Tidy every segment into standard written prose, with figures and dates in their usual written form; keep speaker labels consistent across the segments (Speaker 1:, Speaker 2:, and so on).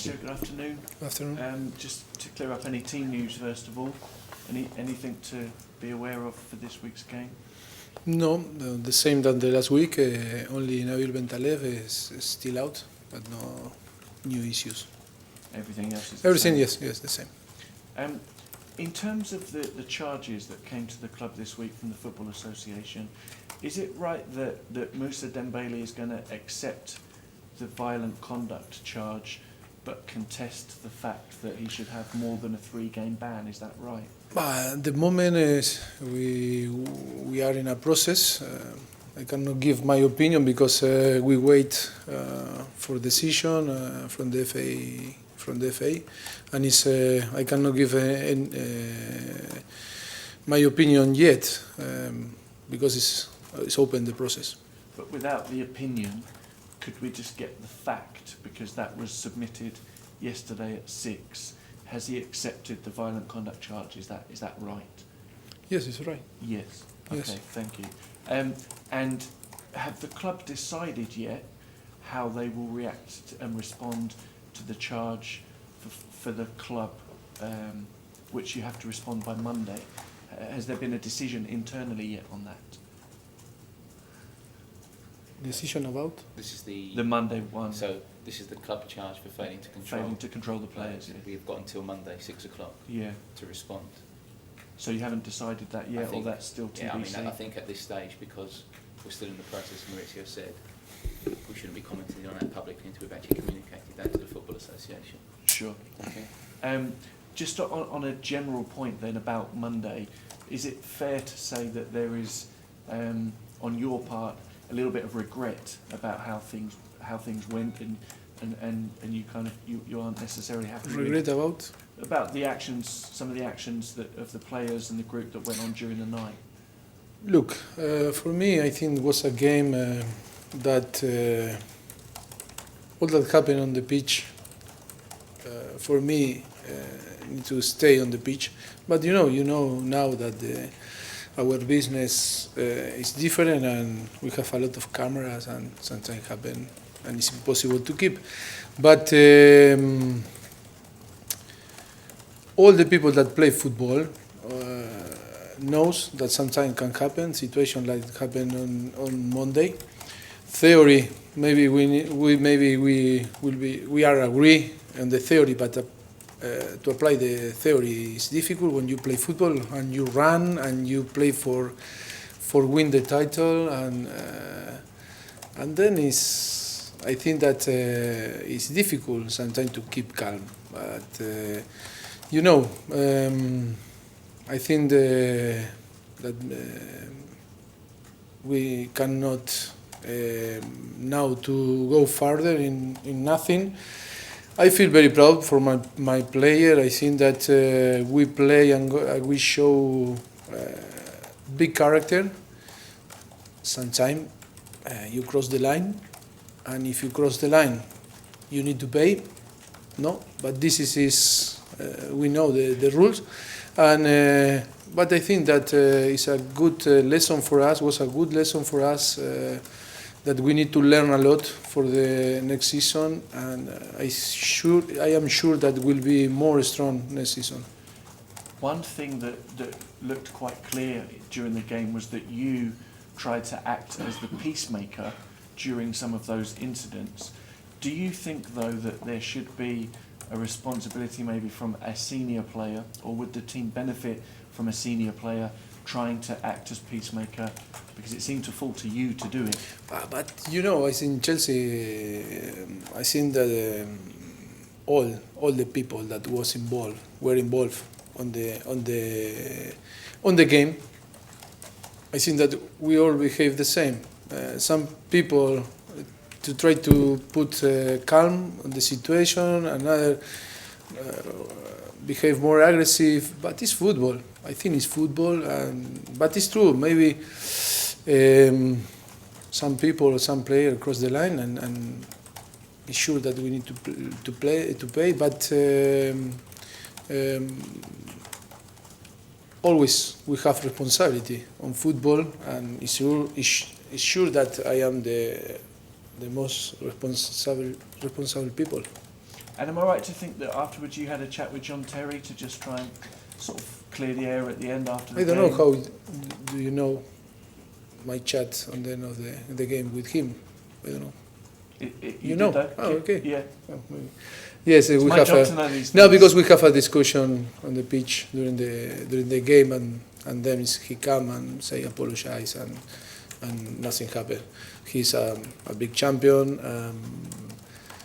Speaker 1: Mauricio, good afternoon.
Speaker 2: Good afternoon.
Speaker 1: Just to clear up any team news first of all, anything to be aware of for this week's game?
Speaker 2: No, the same than the last week. Only Nabil Bentalev is still out, but no new issues.
Speaker 1: Everything else is
Speaker 2: Everything,
Speaker 1: the same?
Speaker 2: yes, the same.
Speaker 1: In terms of the charges that came to the club this week from the Football Association, is it right that Moussa Dembele is going to accept the violent conduct charge but contest the fact that he should have more than a 3-game ban? Is that right?
Speaker 2: At the moment, we are in a process. I cannot give my opinion because we wait for decision from the FA, and I cannot give my opinion yet because it's open the process.
Speaker 1: But without the opinion, could we just get the fact, because that was submitted yesterday at 6? Has he accepted the violent conduct charge? Is that right?
Speaker 2: Yes, it's right.
Speaker 1: Yes.
Speaker 2: Yes.
Speaker 1: Okay, thank you. And have the club decided yet how they will react and respond to the charge for the club, which you have to respond by Monday? Has there been a decision internally yet on that?
Speaker 2: Decision about?
Speaker 3: This is the
Speaker 1: Monday one.
Speaker 3: So this is the club charge for failing to control
Speaker 1: the players. Yeah.
Speaker 3: We've got until Monday 6 o'clock.
Speaker 1: Yeah.
Speaker 3: To respond.
Speaker 1: So you haven't decided that yet, or that's still TBC?
Speaker 3: Yeah, I think at this stage, because we're still in the process, Mauricio said, we shouldn't be commenting on that publicly until we've actually communicated that to the Football Association.
Speaker 1: Sure.
Speaker 3: Okay.
Speaker 1: Just on a general point then about Monday, is it fair to say that there is, on your part, a little bit of regret about how things went, and you aren't necessarily happy?
Speaker 2: Regret
Speaker 1: about the actions, some of the actions of the players and the group that went on during the night?
Speaker 2: Look, for me, I think it was a game that all that happened on the pitch, for me, need to stay on the pitch. But you know now that our business is different, and we have a lot of cameras, and sometimes happen, and it's impossible to keep. But all the people that play football knows that sometimes can happen, situation like happened on Monday. Theory, maybe we are agree on the theory, but to apply the theory is difficult when you play football and you run and you play for win the title, and then I think that it's difficult sometimes to keep calm. But I think that we cannot now to go further in nothing. I feel very proud for my player. I think that we play and we show big character. Sometimes you cross the line, and if you cross the line, you need to pay. No, but this is we know the rules, and but I think that it's a good lesson for us. Was a good lesson for us. That we need to learn a lot for the next season, and I am sure that we'll be more strong next season.
Speaker 1: One thing that looked quite clear during the game was that you tried to act as the peacemaker during some of those incidents. Do you think, though, that there should be a responsibility maybe from a senior player, or would the team benefit from a senior player trying to act as peacemaker, because it seemed to fall to you to do it?
Speaker 2: But I think Chelsea, I think that all the people that were involved on the game. I think that we all behave the same. Some people to try to put calm on the situation, another behave more aggressive, but it's football. I think it's football, but it's true. Maybe some people or some player cross the line, and it's sure that we need to pay. But always we have responsibility on football, and it's sure that I am the most responsible people.
Speaker 1: And am I right to think that afterwards you had a chat with John Terry to just try and sort of clear the air at the end after the
Speaker 2: I
Speaker 1: game?
Speaker 2: don't know how do you know my chat on the end of the game with him. I don't know.
Speaker 1: You
Speaker 2: know?
Speaker 1: did, though?
Speaker 2: Oh, okay.
Speaker 1: Yeah.
Speaker 2: Oh, maybe. Yes,
Speaker 1: It's
Speaker 2: we
Speaker 1: my
Speaker 2: have
Speaker 1: job to know these
Speaker 2: no,
Speaker 1: things.
Speaker 2: because we have a discussion on the pitch during the game, and then he come and say apologize, and nothing happened. He's a big champion.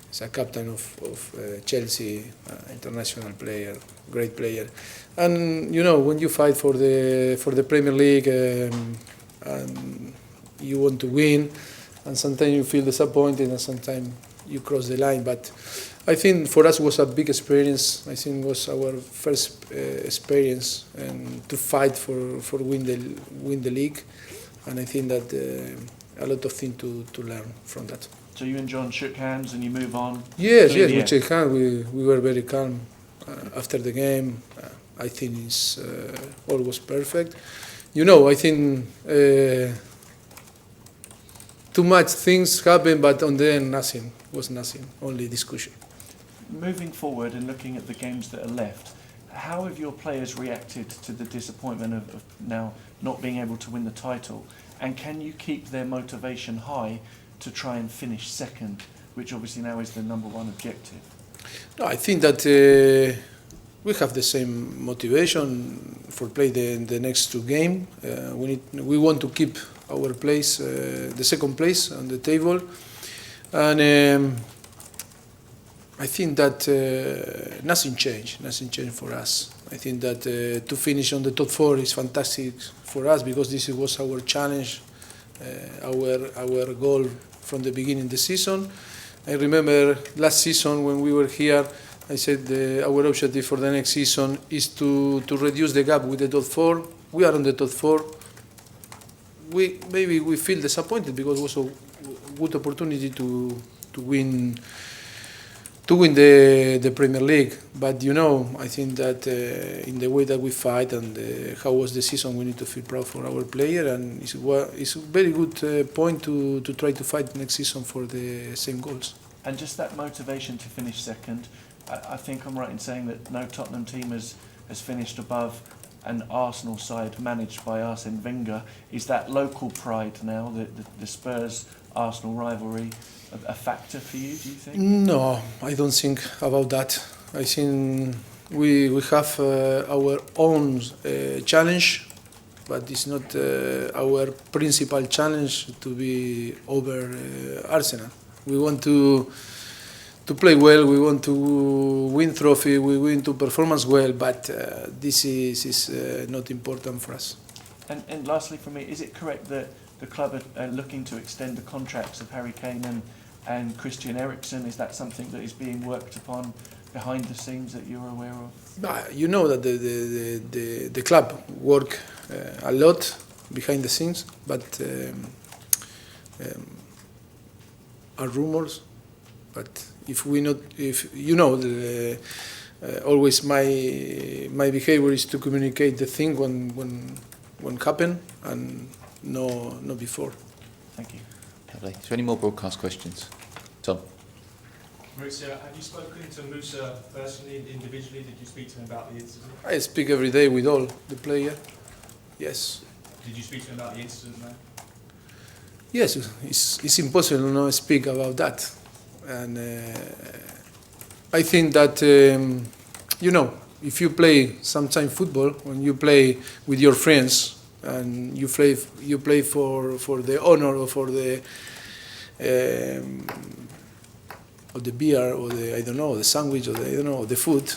Speaker 2: He's a captain of Chelsea, international player, great player. And when you fight for the Premier League, and you want to win, and sometimes you feel disappointed, and sometimes you cross the line. But I think for us it was a big experience. I think it was our first experience and to fight for win the league, and I think that a lot of things to learn from that.
Speaker 1: So you and John shook hands and you move on?
Speaker 2: Yes,
Speaker 1: Yeah.
Speaker 2: we shook hands. We were very calm after the game. I think all was perfect. I think too much things happened, but on the end nothing, only discussion.
Speaker 1: Moving forward and looking at the games that are left, how have your players reacted to the disappointment of now not being able to win the title? And can you keep their motivation high to try and finish second, which obviously now is the number one objective?
Speaker 2: No, I think that we have the same motivation for play the next two games. We want to keep our place, the second place on the table, and I think that nothing changed for us. I think that to finish on the top four is fantastic for us because this was our challenge, our goal from the beginning of the season. I remember last season when we were here, I said our objective for the next season is to reduce the gap with the top four. We are on the top four. Maybe we feel disappointed because it was a good opportunity to win the Premier League. But I think that in the way that we fight and how was the season, we need to feel proud for our player, and it's a very good point to try to fight next season for the same goals.
Speaker 1: And just that motivation to finish second, I think I'm right in saying that no Tottenham team has finished above an Arsenal side managed by Arsene Wenger. Is that local pride now, the Spurs-Arsenal rivalry, a factor for you, do you think?
Speaker 2: No, I don't think about that. I think we have our own challenge, but it's not our principal challenge to be over Arsenal. We want to play well, we want to win trophy, we want to perform well, but this is not important for us.
Speaker 1: And lastly for me, is it correct that the club are looking to extend the contracts of Harry Kane and Christian Eriksen? Is that something that is being worked upon behind the scenes that you're aware of?
Speaker 2: You know that the club work a lot behind the scenes, but are rumors. But if always my behavior is to communicate the thing when happen and no before.
Speaker 1: Thank you.
Speaker 3: Lovely. Is there any more broadcast questions? Tom?
Speaker 4: Mauricio, have you spoken to Musa personally, individually? Did you speak to him about the incident?
Speaker 2: I speak every day with all the player. Yes.
Speaker 4: Did you speak to him about the incident, man?
Speaker 2: Yes, it's impossible to not speak about that. And I think that, if you play sometime football, when you play with your friends and you play for the honor or for the beer or the sandwich or the food,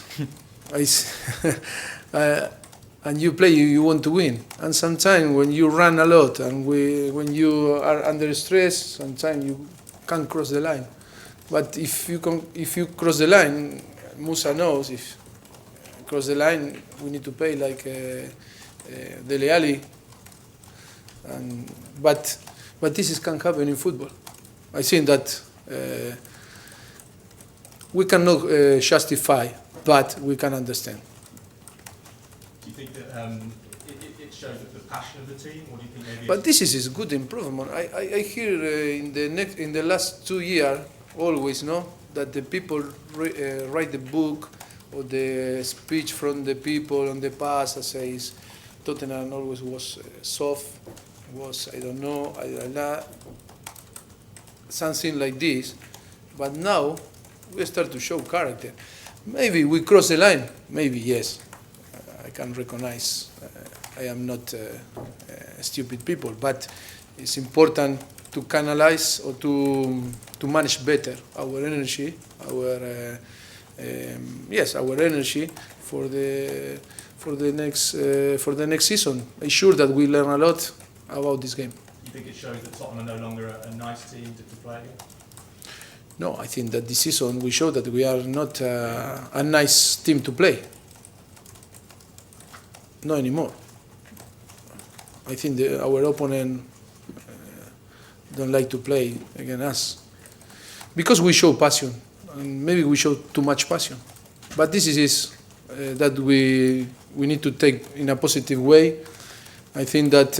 Speaker 2: and you play, you want to win. And sometimes when you run a lot and when you are under stress, sometimes you can't cross the line. But if you cross the line, Musa knows if cross the line, we need to pay like Dele Alli. But this can happen in football. I think that we cannot justify, but we can understand.
Speaker 4: Do you think that it shows the passion of the team, or do you think maybe?
Speaker 2: But this is a good improvement. I hear in the last 2 years always, no, that the people write the book or the speech from the people on the past that says Tottenham always was soft, was, I don't know, something like this. But now we start to show character. Maybe we cross the line. Maybe yes. I can recognize I am not stupid people, but it's important to canalize or to manage better our energy, our energy for the next season. I'm sure that we learn a lot about this game.
Speaker 4: You think it shows that Tottenham are no longer a nice team to play against?
Speaker 2: No, I think that this season we show that we are not a nice team to play. Not anymore. I think our opponent don't like to play against us because we show passion, and maybe we show too much passion. But this is that we need to take in a positive way. I think that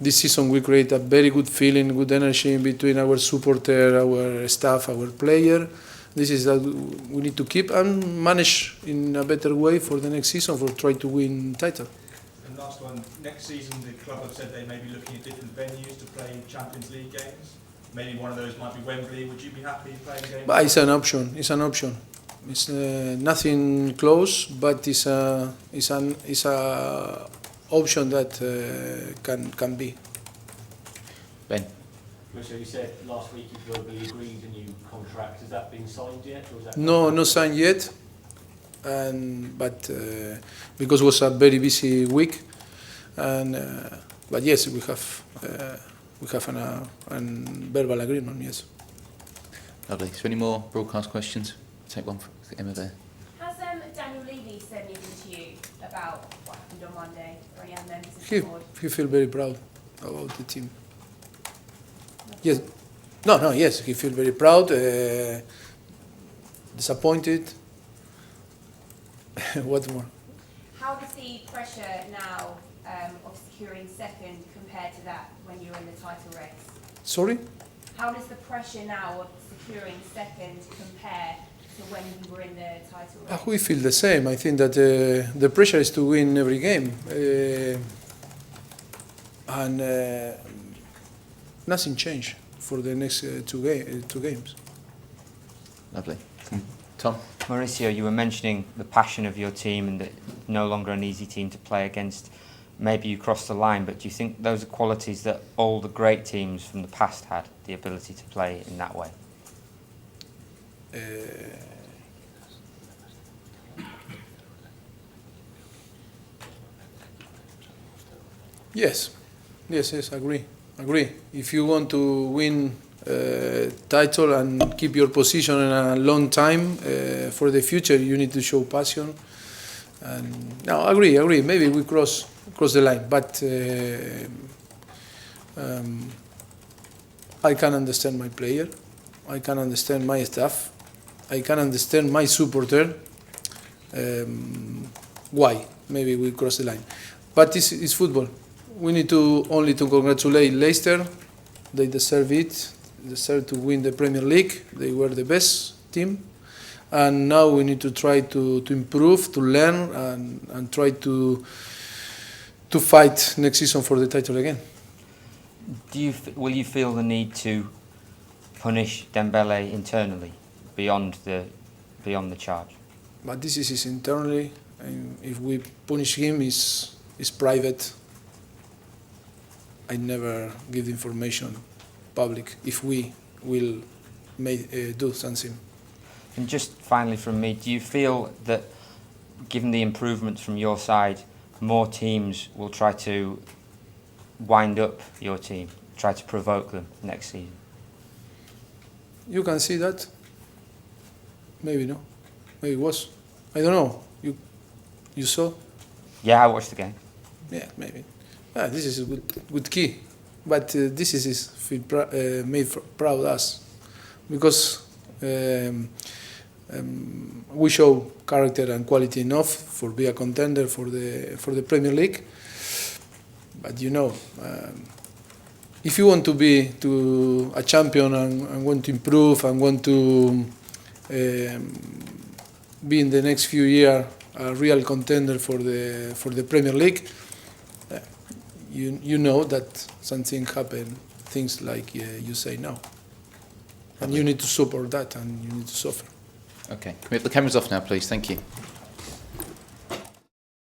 Speaker 2: this season we create a very good feeling, good energy between our supporter, our staff, our player. This is that we need to keep and manage in a better way for the next season for try to win title.
Speaker 4: And last one, next season the club have said they may be looking at different venues to play Champions League games. Maybe one of those might be Wembley. Would you be happy playing games?
Speaker 2: But it's an option. It's an option. It's nothing close, but it's a option that can be.
Speaker 3: Ben?
Speaker 5: Mauricio, you said last week you verbally agreed a new contract. Has that been signed yet? Or is that
Speaker 2: No signed yet, but because it was a very busy week, but yes, we have a verbal agreement. Yes.
Speaker 3: Lovely. Is there any more broadcast questions? Take one from Emma there.
Speaker 6: Has Daniel Levy said anything to you about what happened on Monday, or any other members of
Speaker 2: He
Speaker 6: the board?
Speaker 2: feel very proud about the team. Yes. No. Yes, he feel very proud. Disappointed. What more?
Speaker 6: How does the pressure now of securing second compare to that when you were in the title race?
Speaker 2: Sorry?
Speaker 6: How does the pressure now of securing second compare to when you were in the title race?
Speaker 2: We feel the same. I think that the pressure is to win every game, and nothing changed for the next two games.
Speaker 3: Lovely. Tom?
Speaker 7: Mauricio, you were mentioning the passion of your team and that no longer an easy team to play against. Maybe you crossed the line, but do you think those are qualities that all the great teams from the past had, the ability to play in that way?
Speaker 2: Yes, agree. If you want to win title and keep your position in a long time for the future, you need to show passion. And no, agree. Maybe we cross the line, but I can understand my player, I can understand my staff, I can understand my supporter. Why? Maybe we cross the line, but it's football. We need to congratulate Leicester. They deserve it. They deserve to win the Premier League. They were the best team. And now we need to try to improve, to learn, and try to fight next season for the title again.
Speaker 7: Will you feel the need to punish Dembele internally, beyond the charge?
Speaker 2: But this is internally, and if we punish him, is private. I never give information public if we will do something.
Speaker 7: And just finally from me, do you feel that, given the improvements from your side, more teams will try to wind up your team, try to provoke them next season?
Speaker 2: You can see that. Maybe no. Maybe it was. I don't know. You saw?
Speaker 7: Yeah, I watched the game.
Speaker 2: Yeah, maybe. This is a good key. But this is made proud us because we show character and quality enough for be a contender for the Premier League. But if you want to be a champion and want to improve and want to be in the next few years a real contender for the Premier League, you know that something happen, things like you say now, and you need to support that and you need to suffer.
Speaker 3: Okay, can we have the cameras off now, please? Thank you.